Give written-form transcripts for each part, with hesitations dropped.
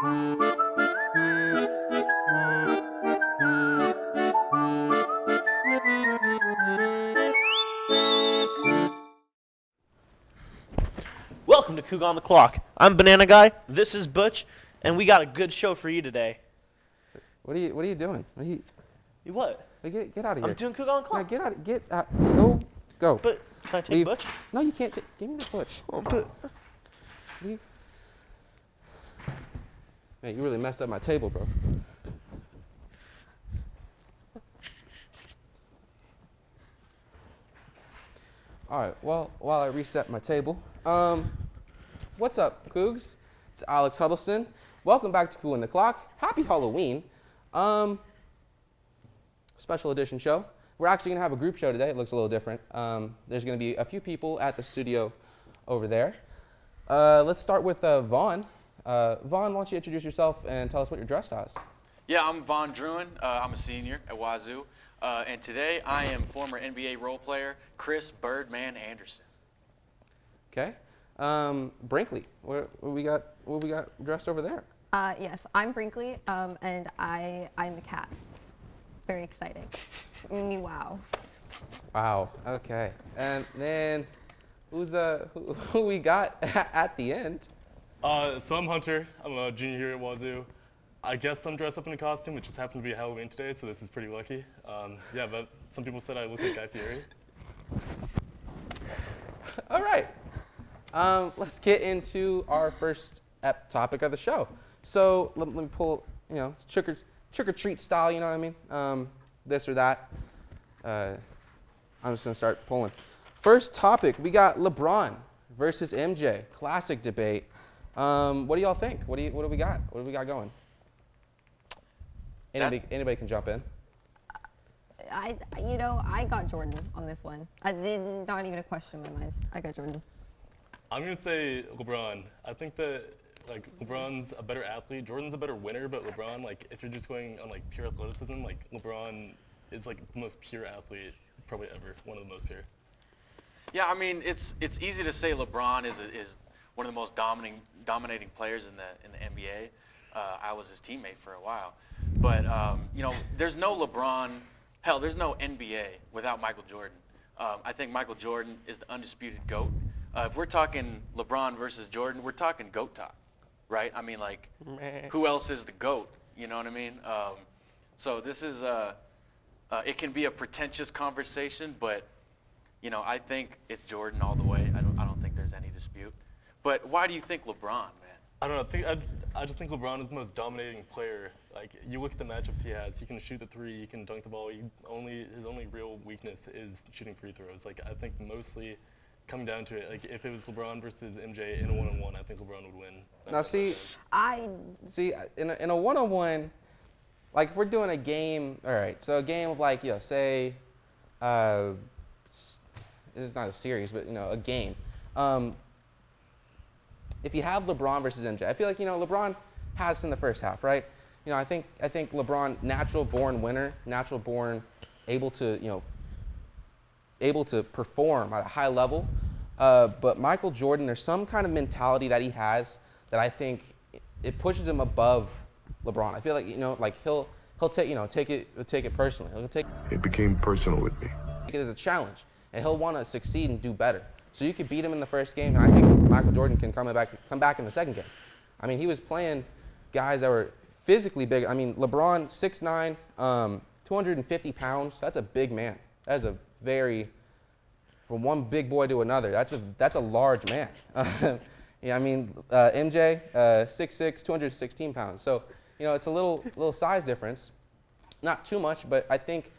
Welcome to Coug on the Clock. I'm Banana Guy. This is Butch, and we got a good show for you today. What are you doing? You what? Get out of here. I'm doing Coug on the No, Clock. get out. Go. But can I take Leave. Butch? No, you can't. Give me the Butch. Oh, but Leave. Man, you really messed up my table, bro. All right. Well, while I reset my table, what's up, Cougs? It's Alex Huddleston. Welcome back to Coug on the Clock. Happy Halloween. Special edition show. We're actually gonna have a group show today. It looks a little different. There's gonna be a few people at the studio over there. Let's start with Vaughn. Vaughn, why don't you introduce yourself and tell us what you're dressed as? Yeah, I'm Vaughn Druin. I'm a senior at Wazoo. And today I am former NBA role player Chris Birdman Anderson. Okay. Brinkley, what we got dressed over there? Yes, I'm Brinkley, and I'm the cat. Very exciting. Wow. Wow. Okay. And then who we got at the end? So I'm Hunter. I'm a junior here at Wazoo. I guess I'm dressed up in a costume. It just happened to be Halloween today, so this is pretty lucky. Yeah, but some people said I look like Guy Fieri. All right. Let's get into our first topic of the show. So let me pull, trick or treat style, you know what I mean? This or that. I'm just gonna start pulling. First topic, we got LeBron versus MJ. Classic debate. What do y'all think? What do we got? What do we got going? Anybody can jump in. I got Jordan on this one. Not even a question in my mind. I got Jordan. I'm gonna say LeBron. I think that LeBron's a better athlete. Jordan's a better winner, but LeBron, if you're just going on pure athleticism, LeBron is the most pure athlete probably ever. One of the most pure. Yeah, I mean it's easy to say LeBron is one of the most dominating players in the NBA. I was his teammate for a while, but there's no LeBron. Hell, there's no NBA without Michael Jordan. I think Michael Jordan is the undisputed GOAT. If we're talking LeBron versus Jordan, we're talking GOAT talk, right? I mean, who else is the GOAT? You know what I mean? So this is it can be a pretentious conversation, but I think it's Jordan all the way. I don't think there's any dispute. But why do you think LeBron, man? I don't know. I just think LeBron is the most dominating player. You look at the matchups he has. He can shoot the three. He can dunk the ball. His only real weakness is shooting free throws. I think mostly coming down to it, if it was LeBron versus MJ in a one-on-one, I think LeBron would win. Now in a one-on-one, if we're doing a game, all right. So a game of say, this is not a series, but a game. If you have LeBron versus MJ, I feel like LeBron has us in the first half, right? I think LeBron, natural born winner, natural born, able to perform at a high level. But Michael Jordan, there's some kind of mentality that he has that I think it pushes him above LeBron. I feel like he'll take it personally. It became personal with me. Take it as a challenge, and he'll want to succeed and do better. So you could beat him in the first game, and I think Michael Jordan can come back in the second game. I mean, he was playing guys that were physically big. I mean, LeBron, 6'9", 250 pounds. That's a big man. That is a from one big boy to another. That's a large man. Yeah, I mean, MJ, 6'6", 216 pounds. So, it's a little size difference. Not too much, but I think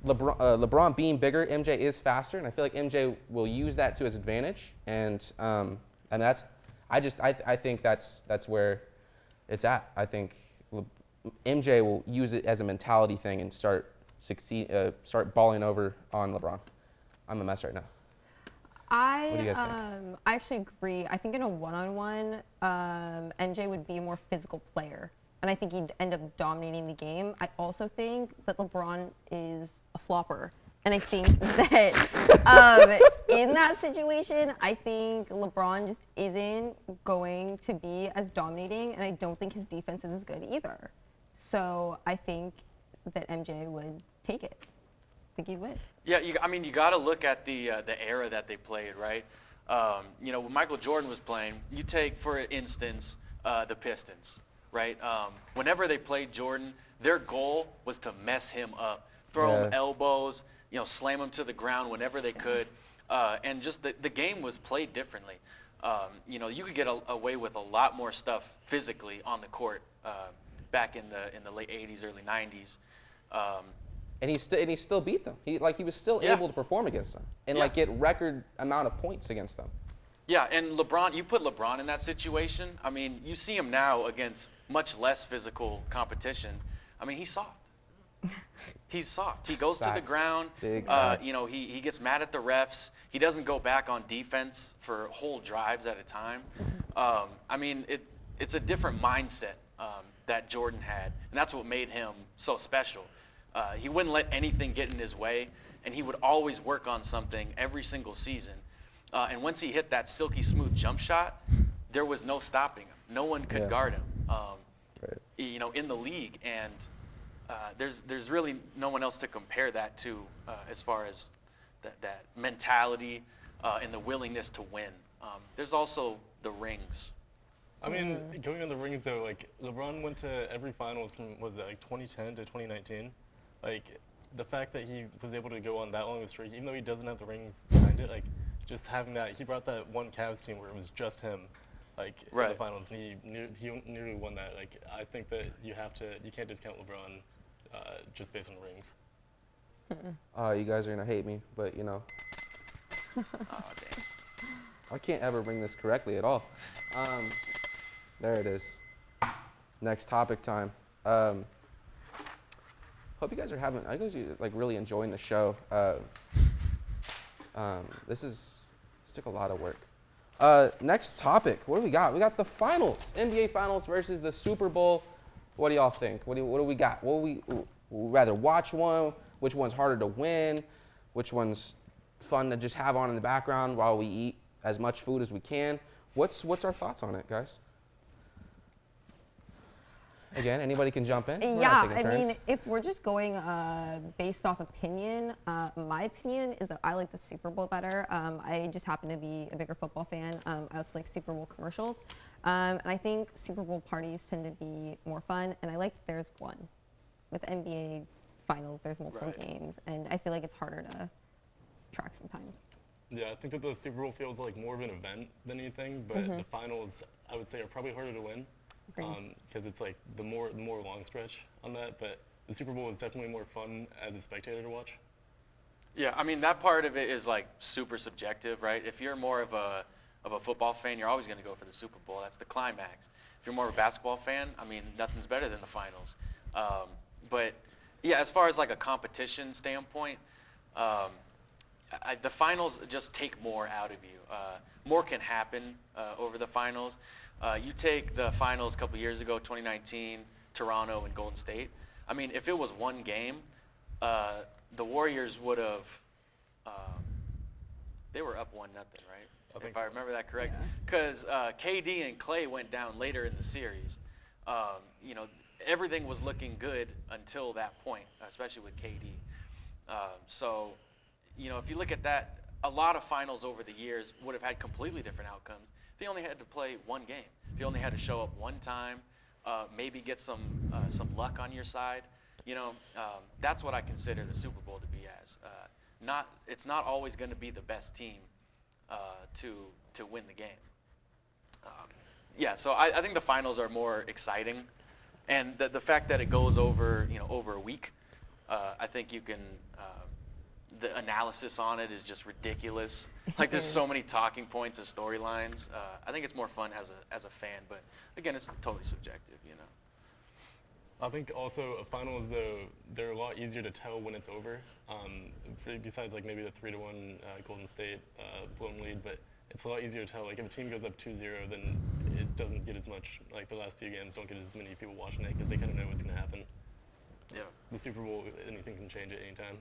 LeBron being bigger, MJ is faster, and I feel like MJ will use that to his advantage. And I think that's where it's at. I think MJ will use it as a mentality thing and start balling over on LeBron. I'm a mess right now. What do you guys think? I actually agree. I think in a one-on-one, MJ would be a more physical player, and I think he'd end up dominating the game. I also think that LeBron is a flopper. And I think that in that situation, I think LeBron just isn't going to be as dominating, and I don't think his defense is as good either. So I think that MJ would take it. I think he would. Yeah, I mean, you got to look at the era that they played, right? You know, when Michael Jordan was playing, you take, for instance, the Pistons, right? Whenever they played Jordan, their goal was to mess him up, throw him elbows, you know, slam him to the ground whenever they could, and just the game was played differently. You know, you could get away with a lot more stuff physically on the court back in the late 80s, early 90s. And he still beat them. He was still able to perform against them and like get record amount of points against them. Yeah, and LeBron, you put LeBron in that situation. I mean, you see him now against much less physical competition. I mean, he's soft. He's soft. He goes to the ground. You know, he gets mad at the refs. He doesn't go back on defense for whole drives at a time. I mean, it's a different mindset that Jordan had, and that's what made him so special. He wouldn't let anything get in his way, and he would always work on something every single season. And once he hit that silky smooth jump shot, there was no stopping him. No one could guard him, you know, in the league. And there's really no one else to compare that to as far as that mentality and the willingness to win. There's also the rings. I mean, going on the rings though, like LeBron went to every finals from, was it like 2010 to 2019? Like the fact that he was able to go on that long of a streak, even though he doesn't have the rings behind it, like just having that, he brought that one Cavs team where it was just him, like in the finals, and he nearly won that. Like I think that you can't discount LeBron just based on rings. You guys are gonna hate me, but you know, I can't ever bring this correctly at all. There it is. Next topic time. Hope you guys are like really enjoying the show. This took a lot of work. Next topic. What do we got? We got the finals. NBA Finals versus the Super Bowl. What do y'all think? What do we got? What we rather watch one? Which one's harder to win? Which one's fun to just have on in the background while we eat as much food as we can? What's our thoughts on it, guys? Again, anybody can jump in. Yeah, I mean, if we're just going based off opinion, my opinion is that I like the Super Bowl better. I just happen to be a bigger football fan. I also like Super Bowl commercials. And I think Super Bowl parties tend to be more fun, and I like that there's one. With NBA Finals, there's multiple games, and I feel like it's harder to track sometimes. Yeah, I think that the Super Bowl feels like more of an event than anything, but the finals, I would say, are probably harder to win. Because it's like the more long stretch on that, but the Super Bowl is definitely more fun as a spectator to watch. Yeah, I mean that part of it is like super subjective, right? If you're more of a football fan, you're always going to go for the Super Bowl. That's the climax. If you're more of a basketball fan, I mean nothing's better than the finals. But yeah, as far as like a competition standpoint, the finals just take more out of you. More can happen over the finals. You take the finals a couple years ago, 2019, Toronto and Golden State. I mean, if it was one game, the Warriors would have, they were up 1-0, right? If I remember that correct. Because KD and Clay went down later in the series. You know, everything was looking good until that point, especially with KD. So, you know, if you look at that, a lot of finals over the years would have had completely different outcomes. They only had to play one game. They only had to show up one time, maybe get some luck on your side. You know, that's what I consider the Super Bowl to be as. It's not always going to be the best team to win the game. Yeah, so I think the finals are more exciting, and the fact that it goes over a week, I think you can. The analysis on it is just ridiculous. Like there's so many talking points and storylines. I think it's more fun as a fan, but again, it's totally subjective, you know. I think also finals though, they're a lot easier to tell when it's over. Besides like maybe the 3-1 Golden State blown lead, but it's a lot easier to tell. Like if a team goes up 2-0, then it doesn't get as much. Like the last few games don't get as many people watching it because they kind of know what's going to happen. Yeah. The Super Bowl, anything can change at any time.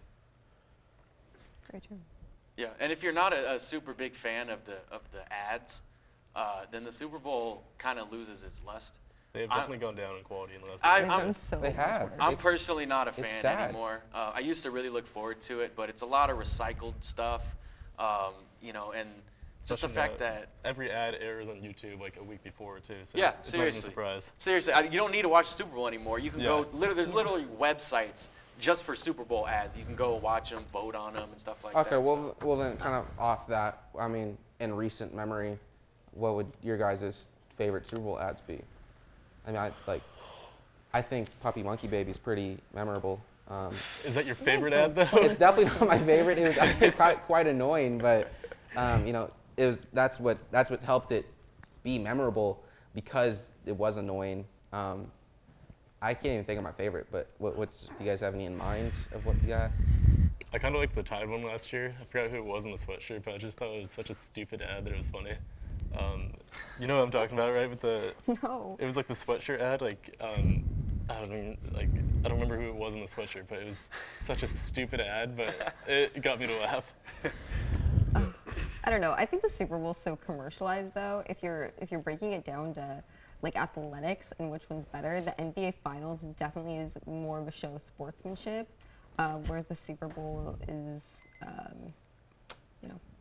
Very true. Yeah, and if you're not a super big fan of the ads, then the Super Bowl kind of loses its lust. They've definitely gone down in quality in the last They've couple I'm- years. done so They much have. worse. I'm It's- personally not a it's fan sad. anymore. I used to really look forward to it, but it's a lot of recycled stuff, and just the Especially fact now, that every ad airs on YouTube like a week before too. So yeah, it's not even a seriously, surprise. seriously, you don't need to watch the Super Bowl anymore. You can go. There's literally websites just for Super Bowl ads. You can go watch them, vote on them, and stuff like that. Okay, well then, kind of off that. I mean, in recent memory, what would your guys' favorite Super Bowl ads be? I mean, I think Puppy Monkey Baby's pretty memorable. Is that your favorite ad though? It's definitely not my favorite. It was actually quite annoying, but that's what helped it be memorable because it was annoying. I can't even think of my favorite, but do you guys have any in mind of what you got? I kind of liked the Tide one last year. I forgot who it was in the sweatshirt, but I just thought it was such a stupid ad that it was funny. You know what I'm talking about, right? With the No. it was like the sweatshirt ad. I don't remember who it was in the sweatshirt, but it was such a stupid ad, but it got me to laugh. I don't know. I think the Super Bowl's so commercialized though. If you're breaking it down to like athletics and which one's better, the NBA Finals definitely is more of a show of sportsmanship, whereas the Super Bowl is,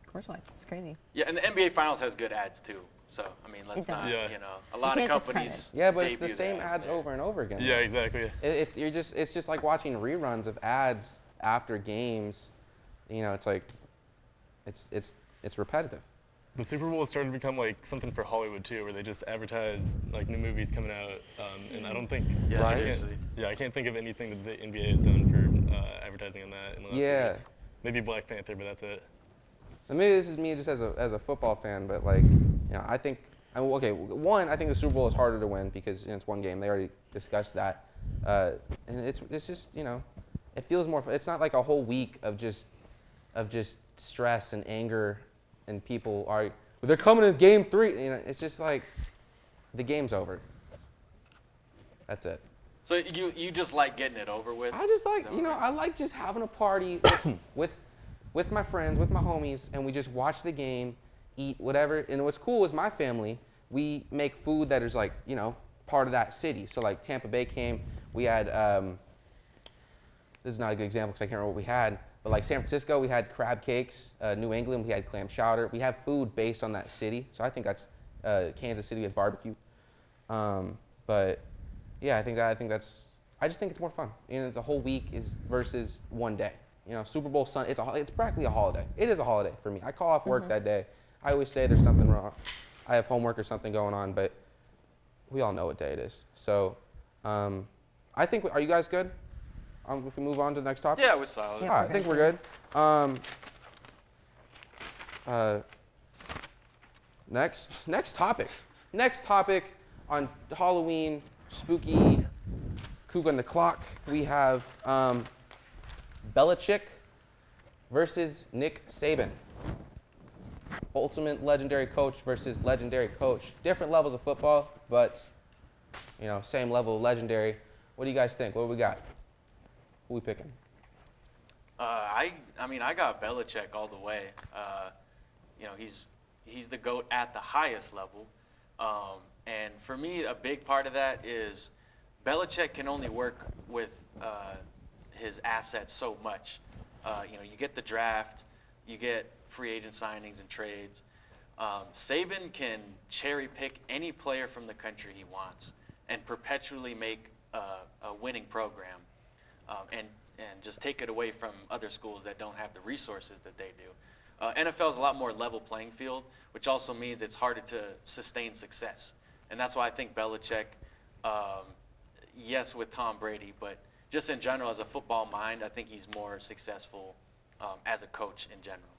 commercialized. It's crazy. Yeah, and the NBA Finals has good ads too. So I mean, let's It does. not, Yeah. a lot of can't discredit. companies. Yeah, but it's the debut same ads there. over and over again. Yeah, exactly. It's just like watching reruns of ads after games. It's like it's repetitive. The Super Bowl is starting to become like something for Hollywood too, where they just advertise like new movies coming out, and I don't think Yeah, Right. seriously. I can't think of anything that the NBA has done for advertising on that in the last few Yeah. years. Maybe Black Panther, but that's it. And maybe this is me just as a football fan, but I think I think the Super Bowl is harder to win because it's one game. They already discussed that, and it's just it feels more. It's not like a whole week of just stress and anger, and people are they're coming in game 3. It's just like the game's over. That's it. So you just like getting it over with? I just like I like just having a party with my friends, with my homies, and we just watch the game, eat whatever. And what's cool is my family, we make food that is part of that city. So like Tampa Bay came, we had, this is not a good example because I can't remember what we had, but like San Francisco, we had crab cakes. New England, we had clam chowder. We have food based on that city. So I think that's Kansas City, we had barbecue. But yeah, I just think it's more fun. It's a whole week versus one day. Super Bowl Sunday, it's practically a holiday. It is a holiday for me. I call off work that day. I always say there's something wrong. I have homework or something going on, but we all know what day it is. So I think, are you guys good? If we move on to the next topic? Yeah, it was solid. Yeah. All right, I think we're good. Next topic. Next topic on Halloween, spooky, Coug on the clock. We have Belichick versus Nick Saban. Ultimate legendary coach versus legendary coach. Different levels of football, but same level of legendary. What do you guys think? What do we got? Who we picking? I got Belichick all the way. He's the GOAT at the highest level. And for me, a big part of that is Belichick can only work with his assets so much. You get the draft, you get free agent signings and trades. Saban can cherry pick any player from the country he wants and perpetually make a winning program, and just take it away from other schools that don't have the resources that they do. NFL is a lot more level playing field, which also means it's harder to sustain success. And that's why I think Belichick, yes, with Tom Brady, but just in general as a football mind, I think he's more successful as a coach in general.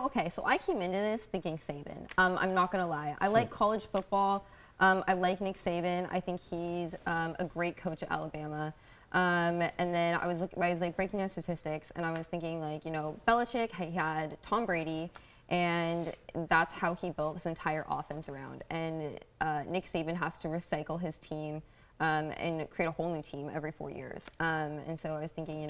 Okay, so I came into this thinking Saban. I'm not gonna lie. I like college football. I like Nick Saban. I think he's a great coach at Alabama. And then I was breaking down statistics, and I was thinking Belichick, he had Tom Brady, and that's how he built this entire offense around. And Nick Saban has to recycle his team and create a whole new team every 4 years. And so I was thinking,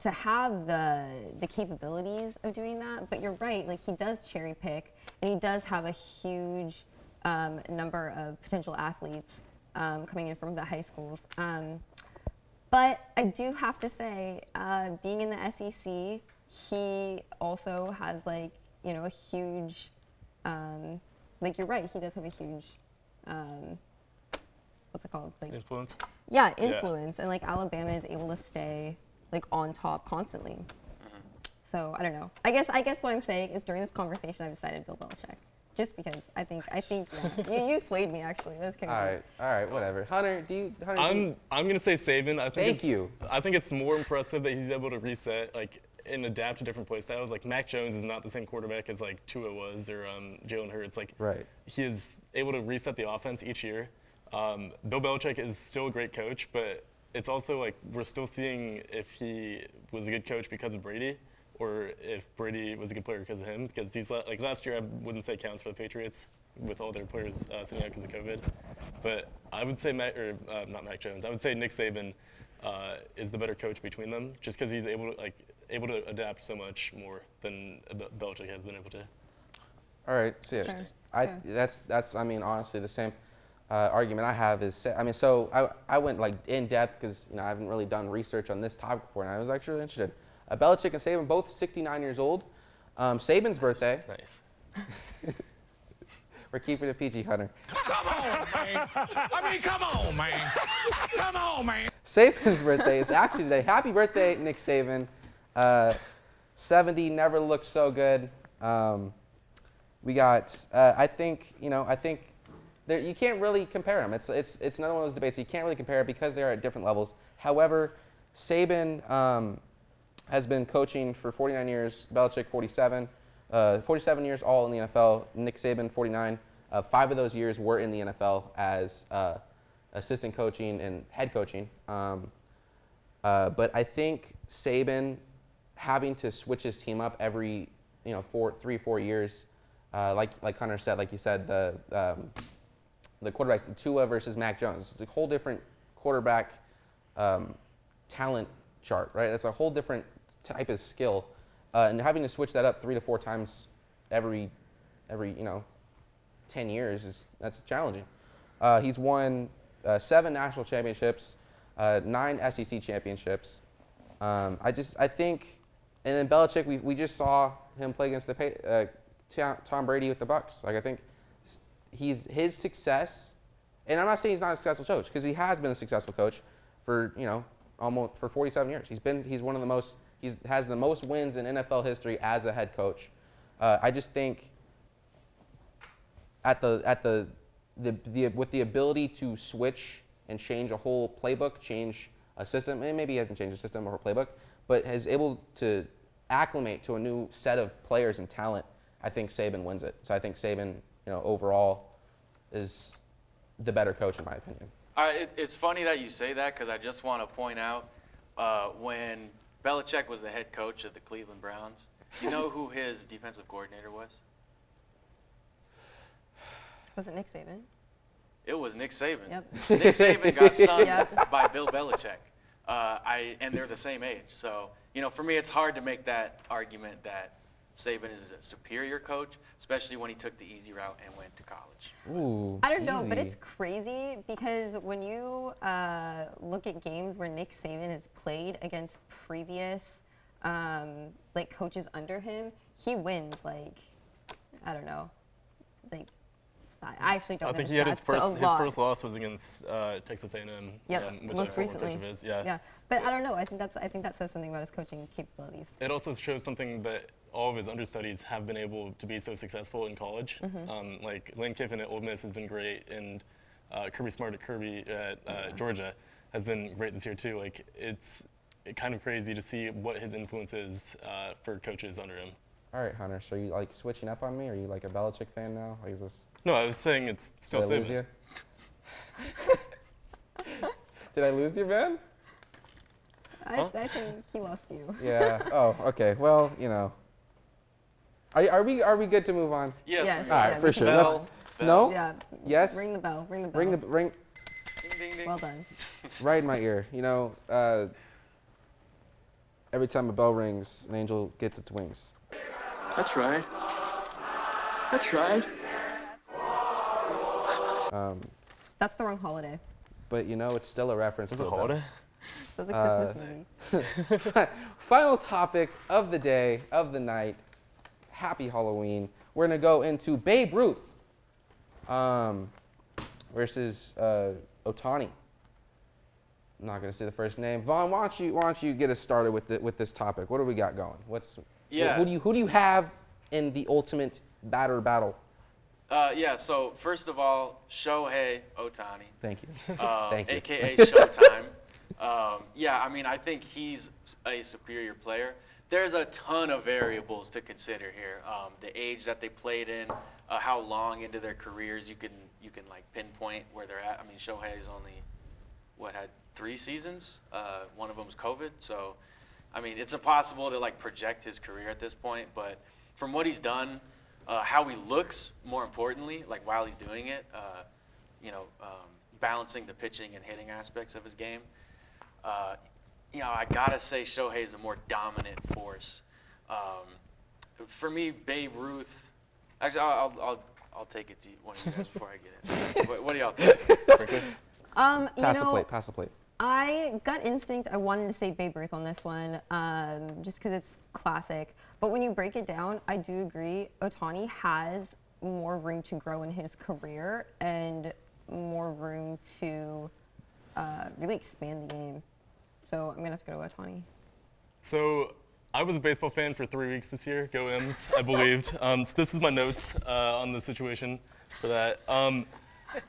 to have the capabilities of doing that. But you're right, like he does cherry pick, and he does have a huge number of potential athletes coming in from the high schools. But I do have to say, being in the SEC, he also has like, you know, a huge, like you're right, he does have a huge, what's it called? Like Influence. Yeah, influence. And like Alabama is able to stay like on top constantly. So I don't know. I guess what I'm saying is during this conversation, I've decided Bill Belichick. Just because I think yeah. you swayed me actually. That was kind of All right, whatever. Hunter, I'm gonna say Saban. I think Thank you. I think it's more impressive that he's able to reset like and adapt to different play styles. Like Mac Jones is not the same quarterback as like Tua was or Jalen Hurts. Like Right. he is able to reset the offense each year. Bill Belichick is still a great coach, but it's also like we're still seeing if he was a good coach because of Brady, or if Brady was a good player because of him. Because these like last year, I wouldn't say counts for the Patriots with all their players sitting out because of COVID. But I would say not Mac Jones. I would say Nick Saban is the better coach between them, just because he's able to adapt so much more than Belichick has been able to. All right, so yeah, that's I mean honestly the same argument I have is so I went like in depth because I haven't really done research on this topic before, and I was actually really interested. Belichick and Saban both 69 years old. Saban's birthday. Nice. We're keeping it PG, Hunter. Come on, man. I mean, come on, man. Come on, man. Saban's birthday is actually today. Happy birthday, Nick Saban. 70 never looked so good. We got. I think you can't really compare them. It's another one of those debates you can't really compare because they are at different levels. However, Saban has been coaching for 49 years. Belichick 47. 47 years all in the NFL. Nick Saban 49. 5 of those years were in the NFL as assistant coaching and head coaching. But I think Saban having to switch his team up every 3-4 years, like Hunter said, like you said, the quarterbacks, Tua versus Mac Jones, it's a whole different quarterback talent chart, right? That's a whole different type of skill, and having to switch that up 3 to 4 times every 10 years that's challenging. He's won 7 national championships, 9 SEC championships. I think, and then Belichick, we just saw him play against Tom Brady with the Bucs. Like I think his success, and I'm not saying he's not a successful coach because he has been a successful coach for almost for 47 years. He has the most wins in NFL history as a head coach. I just think with the ability to switch and change a whole playbook, change a system, and maybe he hasn't changed the system or a playbook, but is able to acclimate to a new set of players and talent, I think Saban wins it. So I think Saban, overall is the better coach in my opinion. It's funny that you say that because I just want to point out when Belichick was the head coach of the Cleveland Browns, you know who his defensive coordinator was? Was it Nick Saban? It was Nick Saban. Yep. Nick Saban got sunned Yep. by Bill Belichick. And they're the same age. So, for me, it's hard to make that argument that Saban is a superior coach, especially when he took the easy route and went to college. Ooh, I don't know, but easy. it's crazy because when you look at games where Nick Saban has played against previous coaches under him, he wins I don't know, I actually don't know. I think his he had stats, his first loss was against Texas A&M. Yep, which most is a former recently. coach of his. Yeah. Yeah, but I don't know. I think that says something about his coaching capabilities. It also shows something that all of his understudies have been able to be so successful in college. Like Lane Kiffin at Ole Miss has been great, and Kirby Smart at Georgia has been great this year too. Like it's kind of crazy to see what his influence is for coaches under him. All right, Hunter. So you switching up on me? Are you a Belichick fan now? Is this? No, I was saying it's still Did I lose Saban. you? Did I lose you, Ben? I think he lost you. Yeah. Oh, okay. Well, Are we good to move on? Yes. Yes. All right, Yeah, for we sure. can- Bell. No. Yeah. Yes. Ring the bell. Ring the bell. Ring. Ding, ding, ding. Well done. Right in my ear. every time a bell rings, an angel gets its wings. That's right. That's right. That's the wrong holiday. But you know, it's still a reference Is to it a bell. holiday? That's a Christmas movie. Final topic of the day, of the night. Happy Halloween. We're gonna go into Babe Ruth versus Ohtani. I'm not gonna say the first name. Vaughn, why don't you get us started with this topic? What do we got going? Yeah. Who do you have in the ultimate batter battle? So first of all, Shohei Ohtani, Thank you. Thank you. AKA Showtime. I mean, I think he's a superior player. There's a ton of variables to consider here. The age that they played in, how long into their careers you can like pinpoint where they're at. I mean, Shohei's only had 3 seasons. One of them was COVID, so I mean, it's impossible to like project his career at this point. But from what he's done, how he looks, more importantly, like while he's doing it, balancing the pitching and hitting aspects of his game. I gotta say Shohei's a more dominant force. For me, Babe Ruth. Actually, I'll take it to one of you guys before I get it. What do y'all think? Pass the plate. I gut instinct, I wanted to say Babe Ruth on this one, just because it's classic. But when you break it down, I do agree. Ohtani has more room to grow in his career and more room to really expand the game. So I'm gonna have to go to Ohtani. So I was a baseball fan for 3 weeks this year. Go M's, I believed. So this is my notes on the situation for that.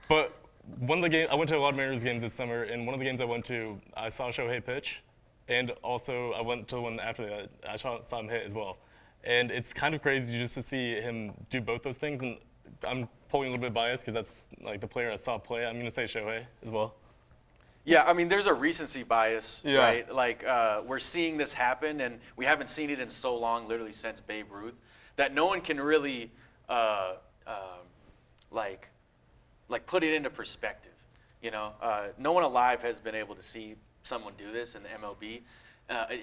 But one of the games, I went to a lot of Mariners games this summer, and one of the games I went to, I saw Shohei pitch, and also I went to one after that. I saw him hit as well. And it's kind of crazy just to see him do both those things. And I'm probably a little bit biased because that's like the player I saw play. I'm gonna say Shohei as well. Yeah, I mean, there's a recency bias, Yeah. right? Like, we're seeing this happen, and we haven't seen it in so long, literally since Babe Ruth, that no one can really, like put it into perspective. No one alive has been able to see someone do this in the MLB.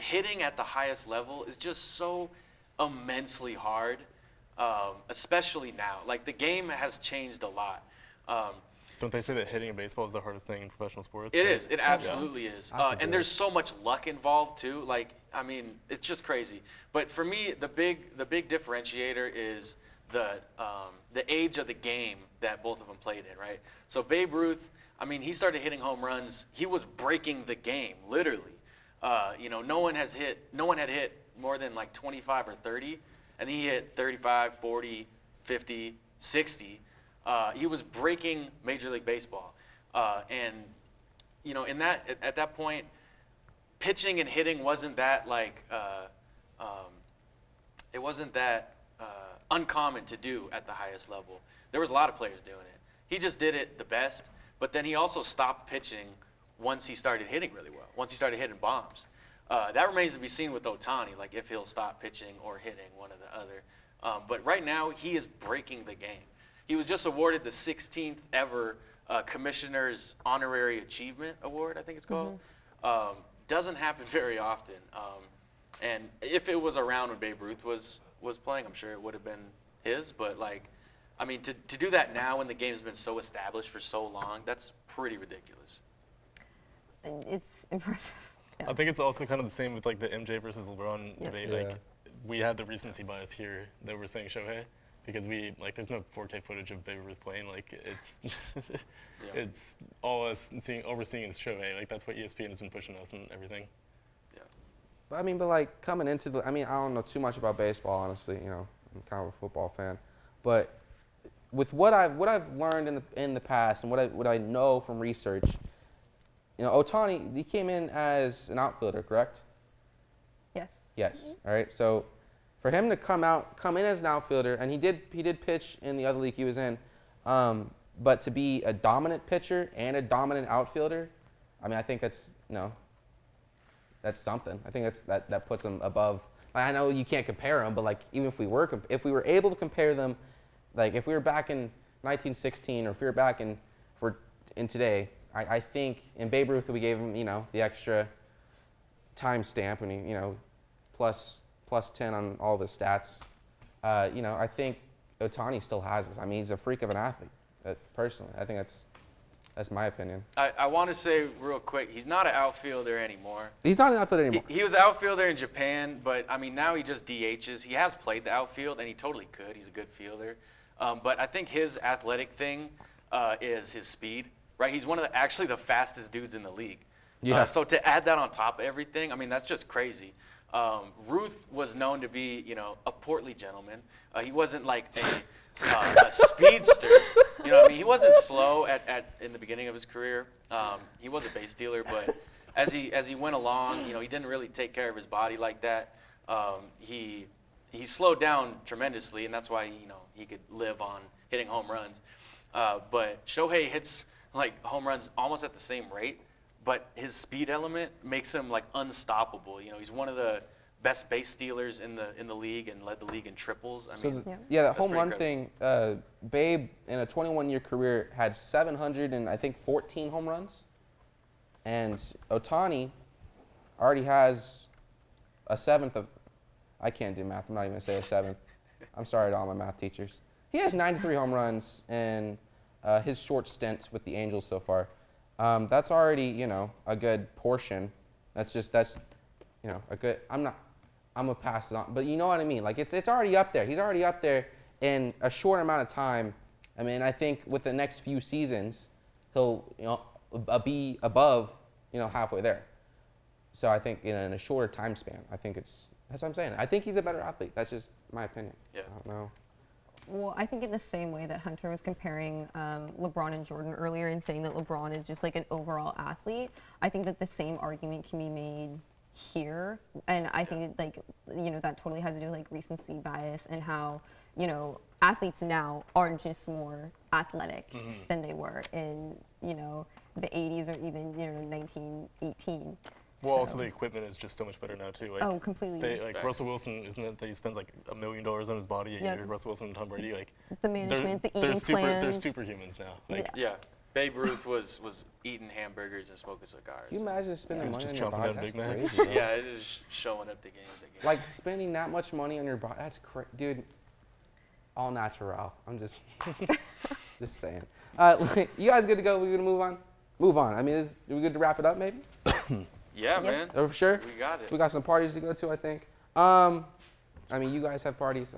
Hitting at the highest level is just so immensely hard, especially now. Like, the game has changed a lot. Don't they say that hitting a baseball is the hardest thing in professional sports? It right? is. It absolutely is. And there's so much luck involved too. Like, I mean, it's just crazy. But for me, the big differentiator is the age of the game that both of them played in, right? So Babe Ruth, I mean, he started hitting home runs. He was breaking the game, literally. No one had hit more than like 25 or 30, and he hit 35, 40, 50, 60. He was breaking Major League Baseball, and at that point, pitching and hitting wasn't that it wasn't that uncommon to do at the highest level. There was a lot of players doing it. He just did it the best, but then he also stopped pitching once he started hitting really well. Once he started hitting bombs, that remains to be seen with Ohtani, like if he'll stop pitching or hitting, one or the other. But right now, he is breaking the game. He was just awarded the 16th ever Commissioner's Honorary Achievement Award, I think it's called. Doesn't happen very often. And if it was around when Babe Ruth was playing, I'm sure it would have been his. But to do that now when the game's been so established for so long, that's pretty ridiculous. It's impressive. Yeah. I think it's also kind of the same with like the MJ versus LeBron debate. Yeah. Like, we had the recency bias here that we're saying Shohei. Because there's no 4K footage of Babe Ruth playing. Like, it's it's all us overseeing is Shohei. Like, that's what ESPN has been pushing us and everything. Yeah. But like coming into I don't know too much about baseball, honestly. I'm kind of a football fan, but with what I've learned in the past and what I know from research, Ohtani, he came in as an outfielder, correct? Yes. Yes. All right. So for him to come in as an outfielder, and he did pitch in the other league he was in, but to be a dominant pitcher and a dominant outfielder, I think that's something. I think that puts him above. I know you can't compare them, but like even if we were able to compare them, like if we were back in 1916 or if we were back in today, I think in Babe Ruth we gave him the extra time stamp when he plus 10 on all of his stats. You know, I think Ohtani still has this. I mean, he's a freak of an athlete. Personally, I think that's my opinion. I want to say real quick, he's not an outfielder anymore. He's not an outfielder anymore. He was an outfielder in Japan, but I mean now he just DHs. He has played the outfield, and he totally could. He's a good fielder. But I think his athletic thing is his speed, right? He's one of actually the fastest dudes in the league. Yeah. So to add that on top of everything, I mean that's just crazy. Ruth was known to be, you know, a portly gentleman. He wasn't like a speedster. You know, I mean, he wasn't slow in the beginning of his career. He was a base stealer, but as he went along, you know, he didn't really take care of his body like that. He slowed down tremendously, and that's why, you know, he could live on hitting home runs. But Shohei hits like home runs almost at the same rate, but his speed element makes him like unstoppable. You know, he's one of the best base stealers in the league and led the league in triples. I mean, yeah, that that's home pretty run incredible. thing. Babe, in a 21-year career, had 714 home runs, and Ohtani already has a seventh of. I can't do math. I'm not even gonna say a seventh. I'm sorry to all my math teachers. He has 93 home runs in his short stints with the Angels so far. That's already, you know, a good portion. That's you know, a good. I'm gonna pass it on, but you know what I mean. Like it's already up there. He's already up there in a short amount of time. I mean, I think with the next few seasons, he'll, you know, be above, you know, halfway there. So I think, you know, in a shorter time span, that's what I'm saying. I think he's a better athlete. That's just my opinion. Yeah. I don't know. Well, I think in the same way that Hunter was comparing LeBron and Jordan earlier and saying that LeBron is just like an overall athlete, I think that the same argument can be made here. And I think like, you know, that totally has to do with like recency bias and how, you know, athletes now are just more athletic than they were in, you know, the 80s or even, you know, 1918. Well, also the equipment is just so much better now too. Like, Oh, completely. Like Russell Wilson, isn't it that he spends like $1 million on his body a year? Russell Wilson and Tom Brady, like The management, the they're eating plans. They're superhumans now. Like, Yeah, Babe Ruth was eating hamburgers and smoking cigars. Can you imagine spending He's money just on your chomping body? down That's Big Macs. crazy, bro. Yeah, it is showing up the games again. Like spending that much money on your body, that's crazy, dude. All natural. I'm just saying. You guys good to go? We're gonna move on. Move on. I mean, are we good to wrap it up, maybe? Yeah, man. Oh, for sure. We got it. We got some parties to go to, I think. I mean, you guys have parties.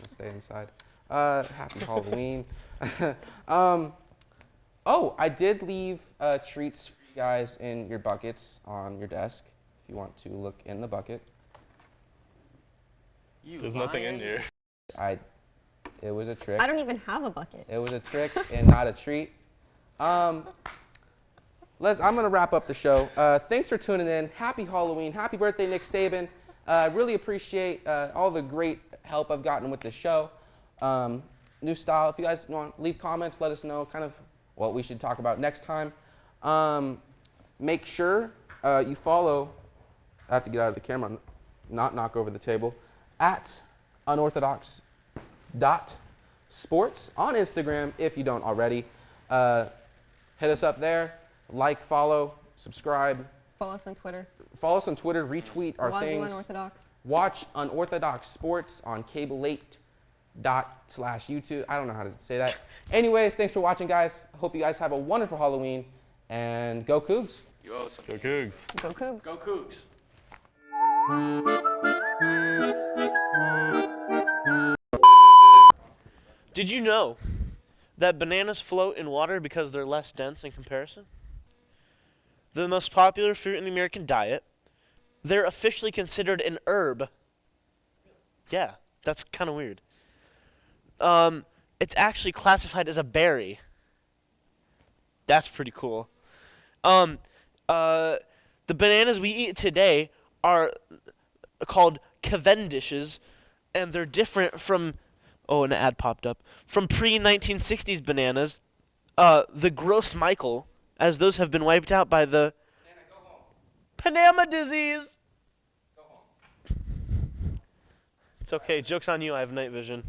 Let's stay inside. Happy Halloween. Oh, I did leave treats for you guys in your buckets on your desk. If you want to look in the bucket. there's nothing in here. It was a trick. I don't even have a bucket. It was a trick and not a treat. I'm gonna wrap up the show. Thanks for tuning in. Happy Halloween. Happy birthday, Nick Saban. Really appreciate all the great help I've gotten with the show. New style. If you guys want to leave comments, let us know kind of what we should talk about next time. Make sure you follow. I have to get out of the camera, not knock over the table. At unorthodox.sports on Instagram if you don't already. Hit us up there. Like, follow, subscribe. Follow us on Twitter. Follow us on Twitter. Retweet our Wazoo things. Unorthodox. Watch Unorthodox Sports on cable8./YouTube. I don't know how to say that. Anyways, thanks for watching, guys. Hope you guys have a wonderful Halloween. And go Cougs. You owe some. Go Cougs. Go Cougs. Go Cougs. Did you know that bananas float in water because they're less dense in comparison? They're the most popular fruit in the American diet. They're officially considered an herb. Yeah, that's kind of weird. It's actually classified as a berry. That's pretty cool. The bananas we eat today are called Cavendishes, and they're different from, an ad popped up, from pre-1960s bananas, the Gross Michael, as those have been wiped out by the Panama disease. It's okay, joke's on you, I have night vision.